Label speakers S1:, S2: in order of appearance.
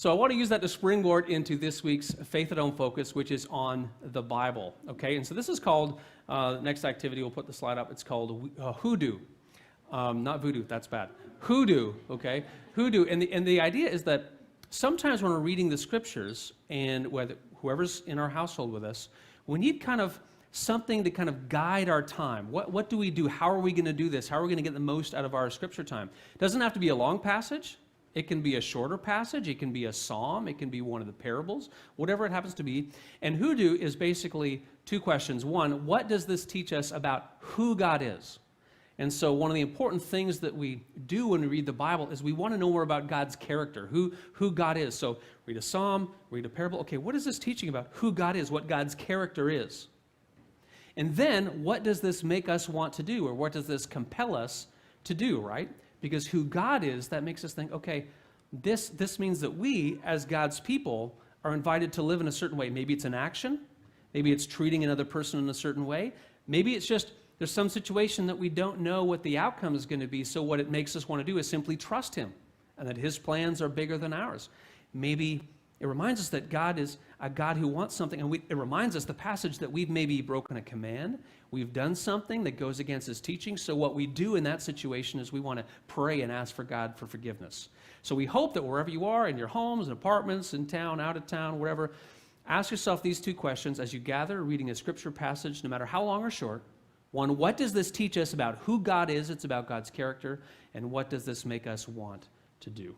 S1: So I want to use that to springboard into this week's Faith at Home focus, which is on the Bible. Okay, and so this is called, next activity, we'll put the slide up, it's called hoodoo. Not voodoo, that's bad. Hoodoo, okay? Hoodoo, and the idea is that sometimes when we're reading the scriptures, and whoever's in our household with us, we need kind of something to kind of guide our time. What do we do? How are we going to do this? How are we going to get the most out of our scripture time? It doesn't have to be a long passage. It can be a shorter passage. It can be a psalm. It can be one of the parables, whatever it happens to be. And hoodoo is basically two questions. One, what does this teach us about who God is? And so one of the important things that we do when we read the Bible is we want to know more about God's character, who God is. So read a psalm, read a parable. Okay, what is this teaching about who God is, what God's character is? And then what does this make us want to do, or what does this compel us to do, right? Because who God is, that makes us think, okay, this means that we, as God's people, are invited to live in a certain way. Maybe it's an action. Maybe it's treating another person in a certain way. Maybe it's just there's some situation that we don't know what the outcome is going to be, so what it makes us want to do is simply trust Him, and that His plans are bigger than ours. Maybe it reminds us that God is a God who wants something, and it reminds us the passage that we've maybe broken a command, we've done something that goes against His teaching, so what we do in that situation is we want to pray and ask for God for forgiveness. So we hope that wherever you are, in your homes, in apartments, in town, out of town, wherever, ask yourself these two questions as you gather reading a scripture passage, no matter how long or short. One, what does this teach us about who God is? It's about God's character. And what does this make us want to do?